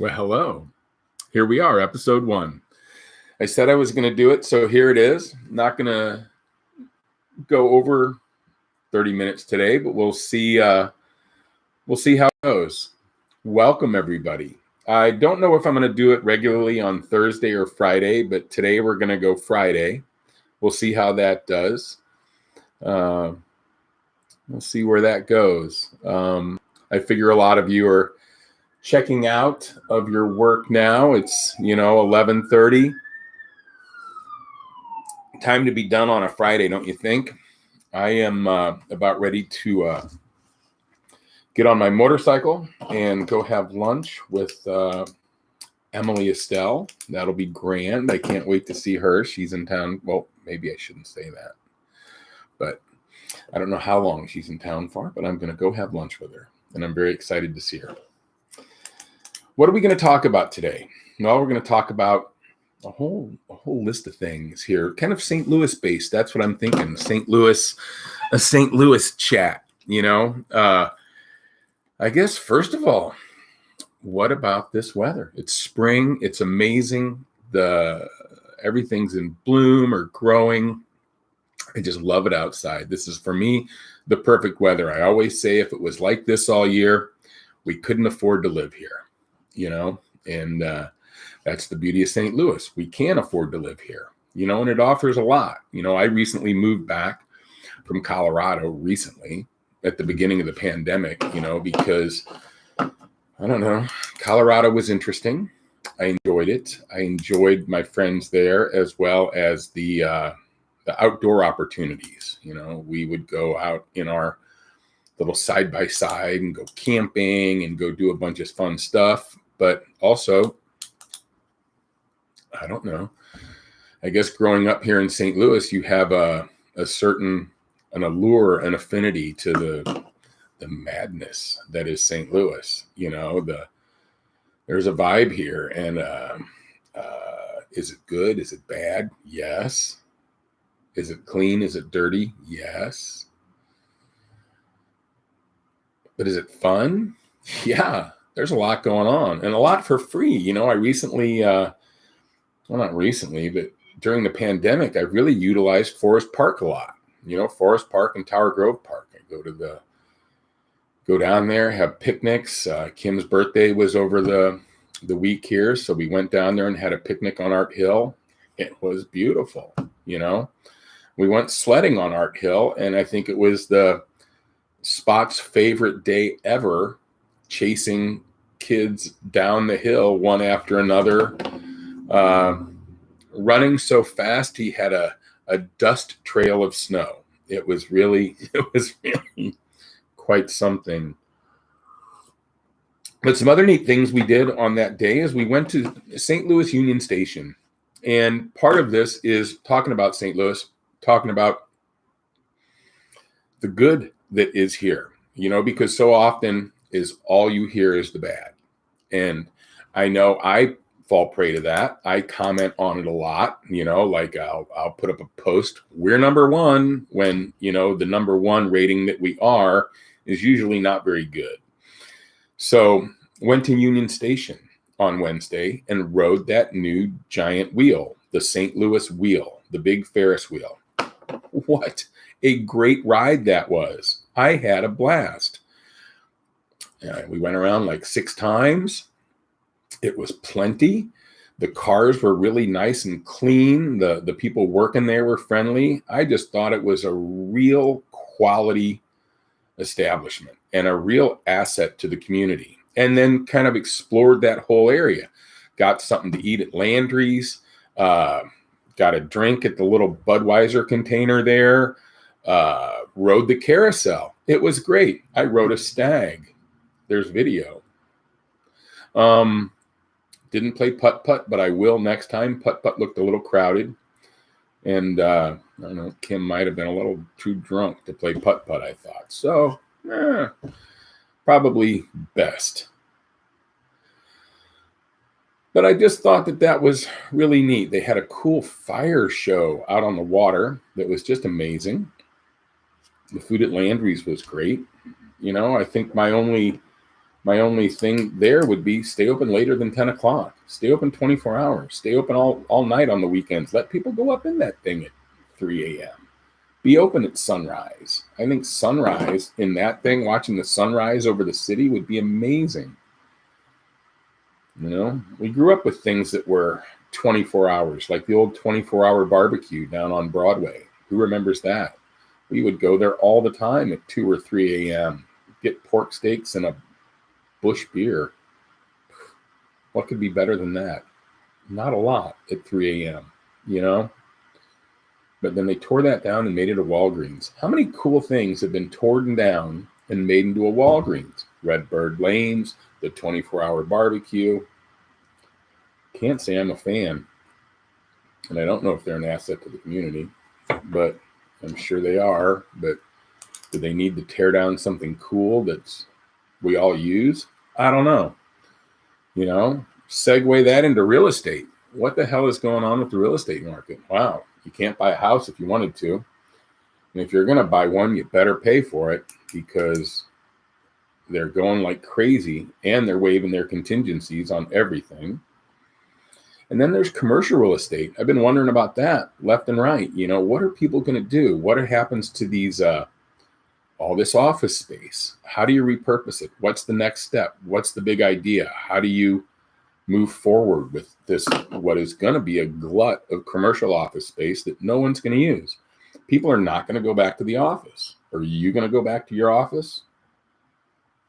Well, hello. Here we are, episode 1. I said I was going to do it, so here it is. Not going to go over 30 minutes today, but we'll see how it goes. Welcome, everybody. I don't know if I'm going to do it regularly on Thursday or Friday, but today we're going to go Friday. We'll see how that does. We'll see where that goes. I figure a lot of you are checking out of your work now. It's 11:30. Time to be done on a Friday, don't you think? I am about ready to get on my motorcycle and go have lunch with Emily Estelle. That'll be grand. I can't wait to see her. She's in town. Well, maybe I shouldn't say that, but I don't know how long she's in town for, but I'm going to go have lunch with her, and I'm very excited to see her. What are we going to talk about today? Well, we're going to talk about a whole list of things here, kind of St. Louis based. That's what I'm thinking. A St. Louis chat, I guess, first of all, what about this weather? It's spring. It's amazing. Everything's in bloom or growing. I just love it outside. This is, for me, the perfect weather. I always say if it was like this all year, we couldn't afford to live here. And that's the beauty of St. Louis. We can afford to live here, and it offers a lot. I recently moved back from Colorado recently at the beginning of the pandemic, because I don't know, Colorado was interesting. I enjoyed it. I enjoyed my friends there, as well as the outdoor opportunities. We would go out in our little side by side and go camping and go do a bunch of fun stuff. But also, I don't know, I guess growing up here in St. Louis, you have an allure, an affinity to the madness that is St. Louis. There's a vibe here, and is it good? Is it bad? Yes. Is it clean? Is it dirty? Yes. But is it fun? Yeah, there's a lot going on, and a lot for free. I recently, well, not recently, but during the pandemic, I really utilized Forest Park a lot. Forest Park and Tower Grove Park. I go down there, have picnics. Kim's birthday was over the week here, so we went down there and had a picnic on Art Hill. It was beautiful. We went sledding on Art Hill, and I think it was the Spot's favorite day ever, chasing kids down the hill one after another, running so fast he had a dust trail of snow. It was really quite something. But some other neat things we did on that day is we went to St. Louis Union Station, and part of this is talking about St. Louis, talking about the good that is here, because so often is all you hear is the bad. And I know I fall prey to that. I comment on it a lot, like I'll put up a post, we're number one, when, the number one rating that we are is usually not very good. So went to Union Station on Wednesday and rode that new giant wheel, the St. Louis wheel, the big Ferris wheel. What a great ride that was. I had a blast. We went around like 6 times. It was plenty. The cars were really nice and clean. The people working there were friendly. I just thought it was a real quality establishment and a real asset to the community. And then kind of explored that whole area. Got something to eat at Landry's. Got a drink at the little Budweiser container there. Rode the carousel. It was great. I rode a stag. There's video. Didn't play putt-putt, but I will next time. Putt-putt looked a little crowded. And I don't know, Kim might have been a little too drunk to play putt-putt, I thought. So, probably best. But I just thought that was really neat. They had a cool fire show out on the water that was just amazing. The food at Landry's was great. I think my only My only thing there would be stay open later than 10 o'clock. Stay open 24 hours. Stay open all night on the weekends. Let people go up in that thing at 3 a.m. Be open at sunrise. I think sunrise in that thing, watching the sunrise over the city would be amazing. We grew up with things that were 24 hours, like the old 24-hour barbecue down on Broadway. Who remembers that? We would go there all the time at 2 or 3 a.m., get pork steaks and a Bush beer. What could be better than that? Not a lot at 3 a.m., But then they tore that down and made it a Walgreens. How many cool things have been torn down and made into a Walgreens? Redbird Lanes, the 24-hour barbecue. Can't say I'm a fan. And I don't know if they're an asset to the community, but I'm sure they are. But do they need to tear down something cool that's we all use? I don't know. Segue that into real estate. What the hell is going on with the real estate market? Wow. You can't buy a house if you wanted to. And if you're going to buy one, you better pay for it because they're going like crazy and they're waiving their contingencies on everything. And then there's commercial real estate. I've been wondering about that left and right. What are people going to do? What happens to these all this office space? How do you repurpose it? What's the next step? What's the big idea? How do you move forward with this, what is going to be a glut of commercial office space that no one's going to use? People are not going to go back to the office. Are you going to go back to your office?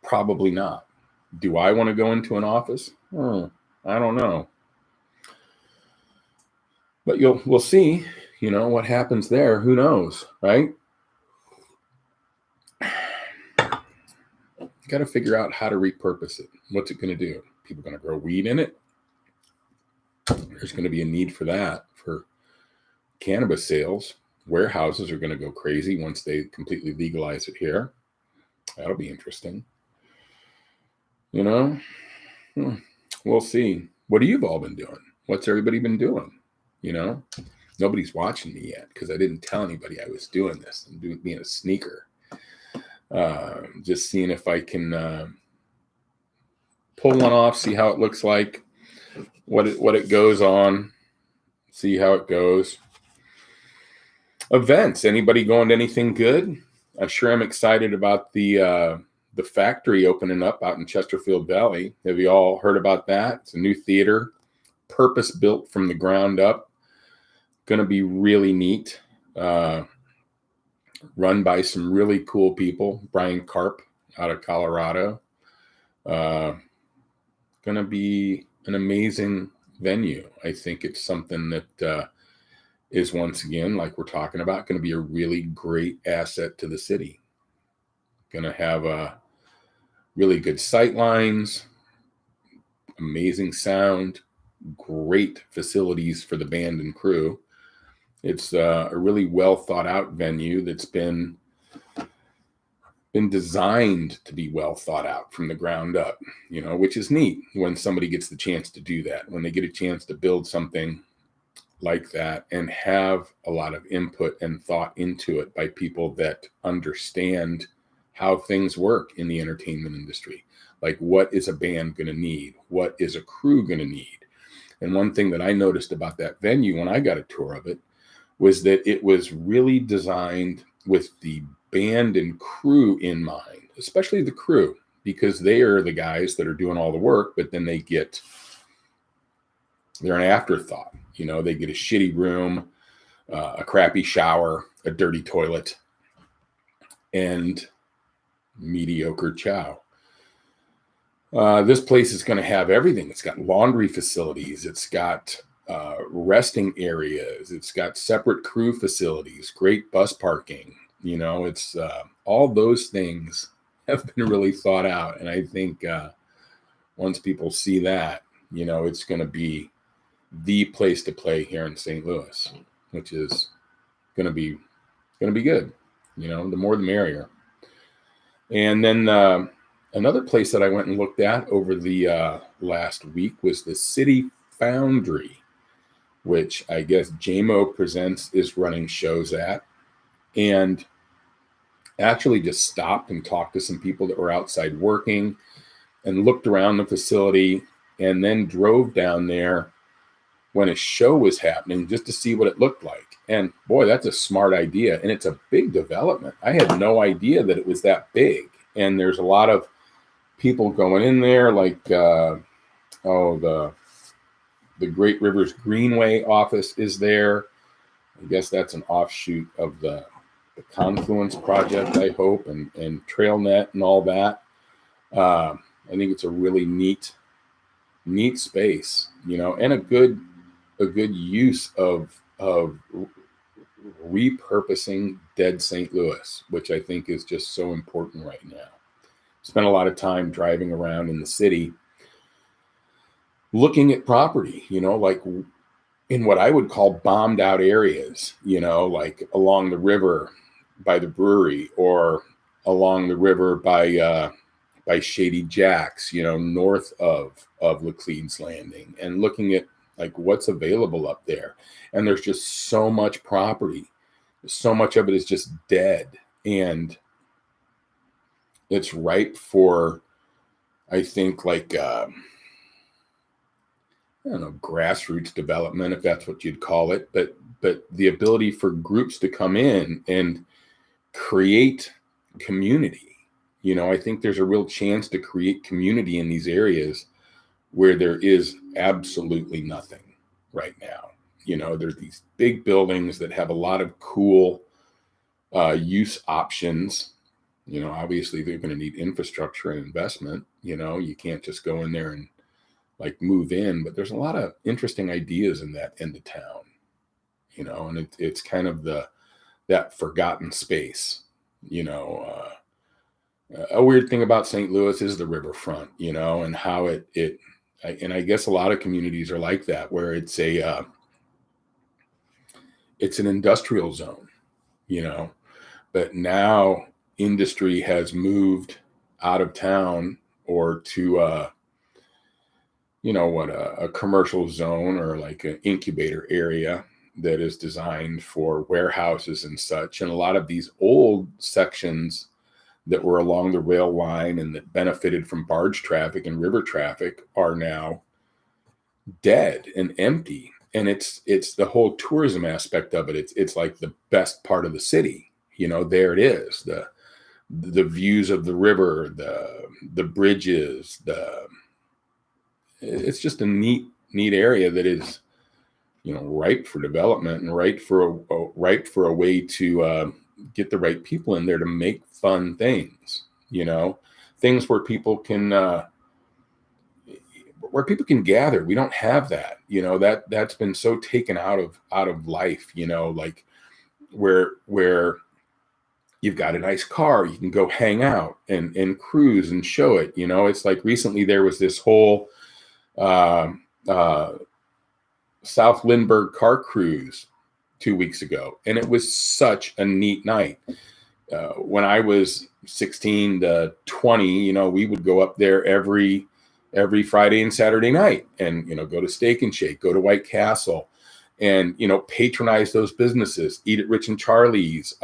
Probably not. Do I want to go into an office? I don't know. But we'll see, what happens there. Who knows, right? Got to figure out how to repurpose it. What's it going to do? People going to grow weed in it? There's going to be a need for that for cannabis sales. Warehouses are going to go crazy once they completely legalize it here. That'll be interesting. We'll see. What have you all been doing? What's everybody been doing? Nobody's watching me yet because I didn't tell anybody I was doing this. I'm being a sneaker. Just seeing if I can pull one off, see how it looks like, what it goes on, see how it goes. Events. Anybody going to anything good? I'm sure I'm excited about the factory opening up out in Chesterfield Valley. Have you all heard about that? It's a new theater, purpose built from the ground up. Going to be really neat. Run by some really cool people. Brian Karp out of Colorado. Going to be an amazing venue. I think it's something that is, once again, like we're talking about, going to be a really great asset to the city. Going to have really good sight lines, amazing sound, great facilities for the band and crew. It's a really well thought out venue that's been designed to be well thought out from the ground up, which is neat when somebody gets the chance to do that, when they get a chance to build something like that and have a lot of input and thought into it by people that understand how things work in the entertainment industry. Like, what is a band going to need? What is a crew going to need? And one thing that I noticed about that venue when I got a tour of it was that it was really designed with the band and crew in mind, especially the crew, because they are the guys that are doing all the work, but then they're an afterthought. They get a shitty room, a crappy shower, a dirty toilet, and mediocre chow. This place is going to have everything. It's got laundry facilities. It's got resting areas. It's got separate crew facilities, great bus parking. It's all those things have been really thought out. And I think once people see that, it's going to be the place to play here in St. Louis, which is going to be good. The more the merrier. And then another place that I went and looked at over the last week was the City Foundry, which I guess JMO Presents is running shows at. And actually just stopped and talked to some people that were outside working and looked around the facility and then drove down there when a show was happening just to see what it looked like. And boy, that's a smart idea. And it's a big development. I had no idea that it was that big. And there's a lot of people going in there, like, the Great Rivers Greenway office is there. I guess that's an offshoot of the Confluence project, I hope, and TrailNet and all that. I think it's a really neat space, and a good use of repurposing dead St. Louis, which I think is just so important right now. Spent a lot of time driving around in the city looking at property, like in what I would call bombed out areas, like along the river by the brewery, or along the river by Shady Jack's, north of Laclede's Landing, and looking at like what's available up there. And there's just so much property. So much of it is just dead. And it's ripe for, I think, like, I don't know, grassroots development, if that's what you'd call it. But the ability for groups to come in and create community. I think there's a real chance to create community in these areas where there is absolutely nothing right now. There's these big buildings that have a lot of cool use options. Obviously they're going to need infrastructure and investment. You can't just go in there and like move in, but there's a lot of interesting ideas in that end of town, and it's kind of that forgotten space. A weird thing about St. Louis is the riverfront, and how and I guess a lot of communities are like that, where it's an industrial zone, but now industry has moved out of town or to a commercial zone, or like an incubator area that is designed for warehouses and such. And a lot of these old sections that were along the rail line and that benefited from barge traffic and river traffic are now dead and empty. And it's the whole tourism aspect of it. It's like the best part of the city. There it is, the views of the river, the bridges, it's just a neat area that is, ripe for development and ripe for a way to get the right people in there to make fun things, things where people can gather. We don't have that, that's been so taken out of life, like where you've got a nice car, you can go hang out and cruise and show it. It's like recently there was this whole South Lindbergh car cruise 2 weeks ago, and it was such a neat night. When I was 16 to 20, we would go up there every Friday and Saturday night, and go to Steak and Shake, go to White Castle, and patronize those businesses, eat at Rich and Charlie's,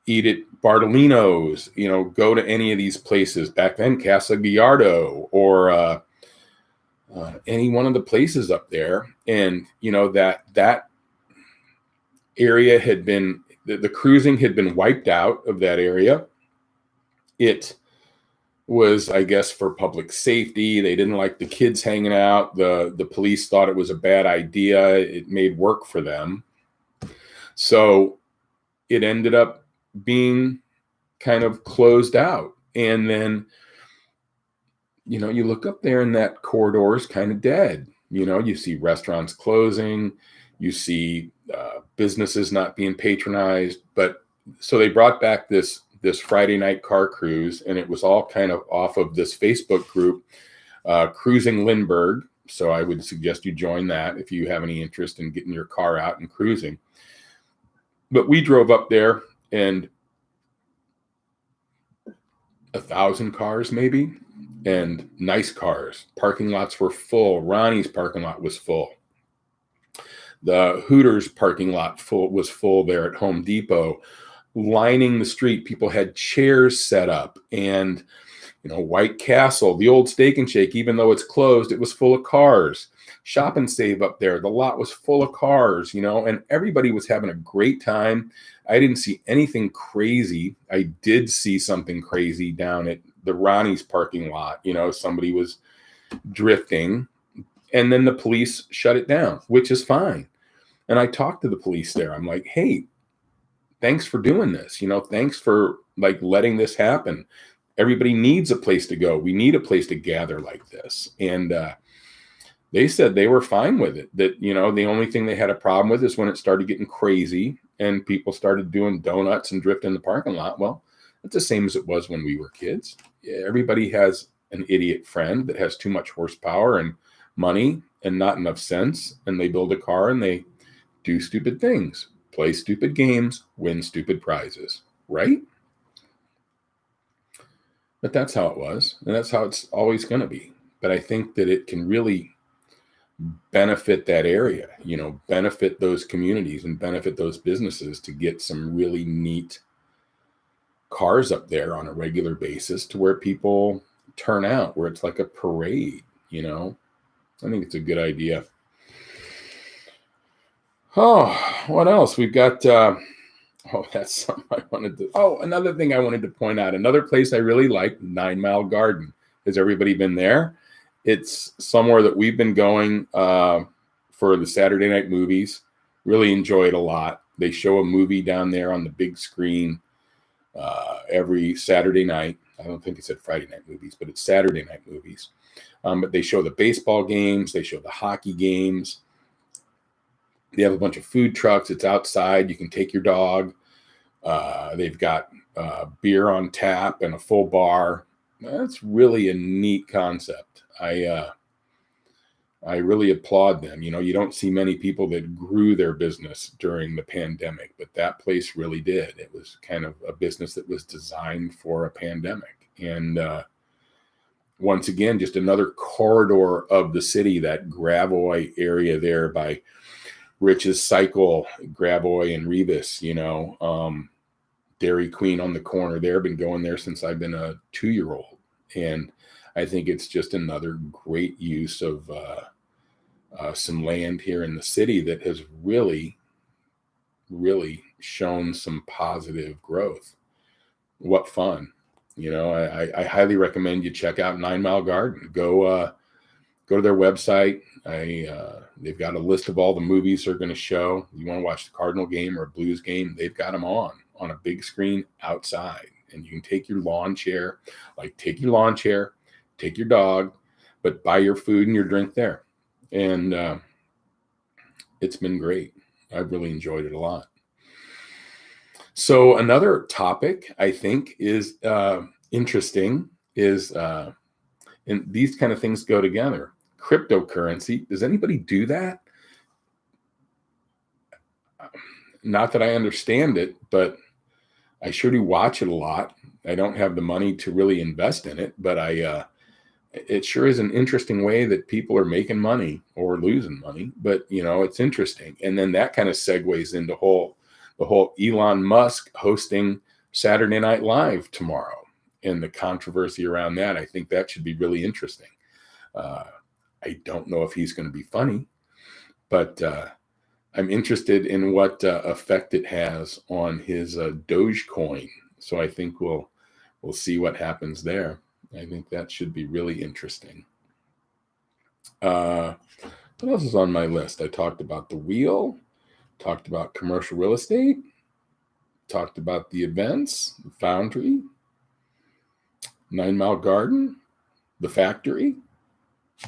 eat at Bartolino's, go to any of these places. Back then, Casa Gallardo, or any one of the places up there. And that area had been, the cruising had been wiped out of that area. It was, I guess, for public safety. They didn't like the kids hanging out. The police thought it was a bad idea. It made work for them. So it ended up being kind of closed out. And then, you look up there and that corridor is kind of dead. You see restaurants closing, you see businesses not being patronized. But so they brought back this Friday night car cruise, and it was all kind of off of this Facebook group, Cruising Lindbergh. So I would suggest you join that if you have any interest in getting your car out and cruising. But we drove up there, and 1,000 cars maybe, and nice cars. Parking lots were full. Ronnie's parking lot was full. The Hooters parking lot was full there at Home Depot. Lining the street, people had chairs set up and White Castle, the old Steak and Shake, even though it's closed, it was full of cars. Shop and Save up there, the lot was full of cars, and everybody was having a great time. I didn't see anything crazy. I did see something crazy down at the Ronnie's parking lot. Somebody was drifting, and then the police shut it down, which is fine. And I talked to the police there. I'm like, hey, thanks for doing this. Thanks for letting this happen. Everybody needs a place to go. We need a place to gather like this. And they said they were fine with it. That, the only thing they had a problem with is when it started getting crazy and people started doing donuts and drifting in the parking lot. Well, it's the same as it was when we were kids. Everybody has an idiot friend that has too much horsepower and money and not enough sense. And they build a car and they do stupid things, play stupid games, win stupid prizes, right? But that's how it was. And that's how it's always going to be. But I think that it can really benefit that area, benefit those communities and benefit those businesses to get some really neat cars up there on a regular basis to where people turn out, where it's like a parade, I think it's a good idea. Oh, what else? We've got, that's something I wanted to, another thing I wanted to point out, another place I really like, 9 Mile Garden. Has everybody been there? It's somewhere that we've been going for the Saturday night movies. Really enjoy it a lot. They show a movie down there on the big screen every Saturday night. I don't think it said Friday night movies, but it's Saturday night movies. But they show the baseball games. They show the hockey games. They have a bunch of food trucks. It's outside. You can take your dog. They've got beer on tap and a full bar. That's really a neat concept. I really applaud them. You don't see many people that grew their business during the pandemic, but that place really did. It was kind of a business that was designed for a pandemic. And once again, just another corridor of the city, that Gravois area there by Rich's Cycle, Gravois and Rebus, Dairy Queen on the corner there. Been going there since I've been a 2-year-old. And I think it's just another great use of some land here in the city that has really, really shown some positive growth. What fun. I highly recommend you check out 9 Mile Garden. Go to their website. They've got a list of all the movies they're going to show. You want to watch the Cardinal game or a Blues game, they've got them on a big screen outside. And you can take your lawn chair, take your dog, but buy your food and your drink there. And it's been great. I've really enjoyed it a lot. So another topic I think is interesting is, and these kind of things go together. Cryptocurrency. Does anybody do that? Not that I understand it, but I sure do watch it a lot. I don't have the money to really invest in it, but it sure is an interesting way that people are making money or losing money, but it's interesting. And then that kind of segues into the whole Elon Musk hosting Saturday Night Live tomorrow and the controversy around that. I think that should be really interesting. I don't know if he's going to be funny, but I'm interested in what effect it has on his Dogecoin. So I think we'll see what happens there. I think that should be really interesting. What else is on my list? I talked about the wheel, talked about commercial real estate, talked about the events, the foundry, 9 Mile Garden, the factory.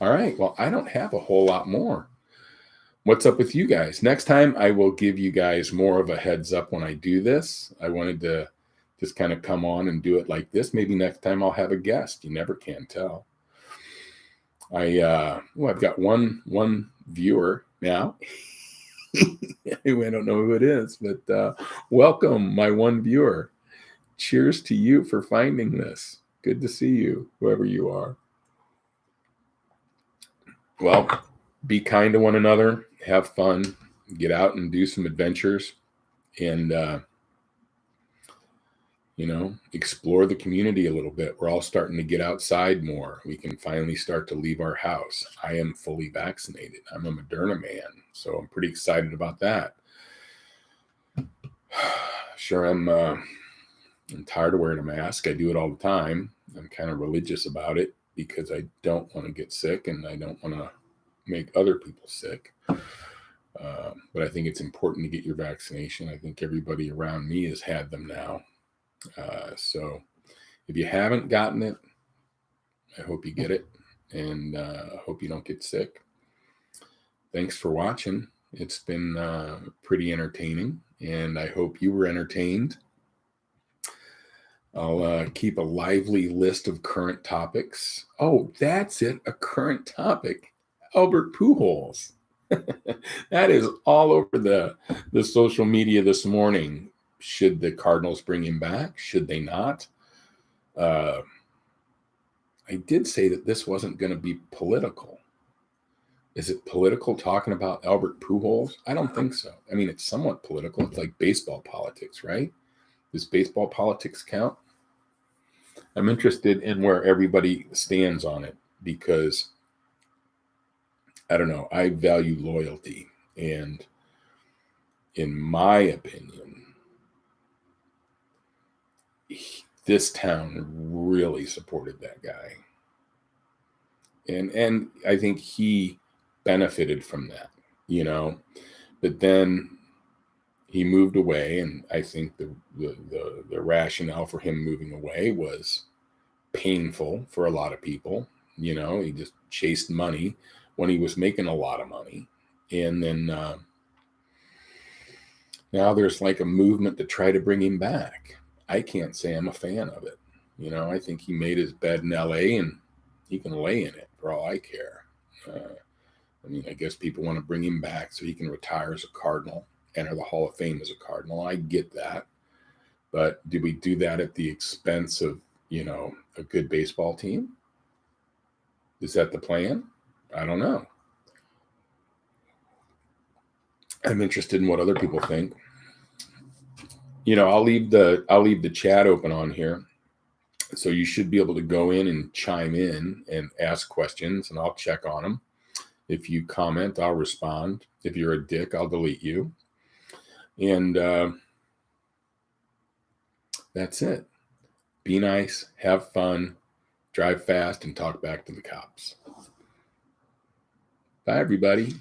All right. Well, I don't have a whole lot more. What's up with you guys? Next time, I will give you guys more of a heads up when I do this. I wanted to just kind of come on and do it like this. Maybe next time I'll have a guest. You never can tell. I've got one viewer now. I don't know who it is, but welcome, my one viewer. Cheers to you for finding this. Good to see you, whoever you are. Well, be kind to one another, have fun, get out and do some adventures. And, explore the community a little bit. We're all starting to get outside more. We can finally start to leave our house. I am fully vaccinated. I'm a Moderna man, so I'm pretty excited about that. Sure, I'm tired of wearing a mask. I do it all the time. I'm kind of religious about it because I don't want to get sick and I don't want to make other people sick. But I think it's important to get your vaccination. I think everybody around me has had them now. So if you haven't gotten it, I hope you get it, and I hope you don't get sick. Thanks for watching. It's been pretty entertaining, and I hope you were entertained. I'll keep a lively list of current topics. Oh, that's it, a current topic. Albert Pujols. That is all over the social media this morning. Should the Cardinals bring him back? Should they not? I did say that this wasn't going to be political. Is it political talking about Albert Pujols? I don't think so. I mean, it's somewhat political. It's like baseball politics, right? Does baseball politics count? I'm interested in where everybody stands on it because, I don't know, I value loyalty. And in my opinion, this town really supported that guy. And I think he benefited from that, but then he moved away. And I think the rationale for him moving away was painful for a lot of people. He just chased money when he was making a lot of money. And then now there's like a movement to try to bring him back. I can't say I'm a fan of it. I think he made his bed in LA and he can lay in it for all I care. I guess people want to bring him back so he can retire as a Cardinal, enter the Hall of Fame as a Cardinal. I get that. But do we do that at the expense of, a good baseball team? Is that the plan? I don't know. I'm interested in what other people think. I'll leave the chat open on here. So you should be able to go in and chime in and ask questions, and I'll check on them. If you comment, I'll respond. If you're a dick, I'll delete you. And that's it. Be nice, have fun, drive fast, and talk back to the cops. Bye, everybody.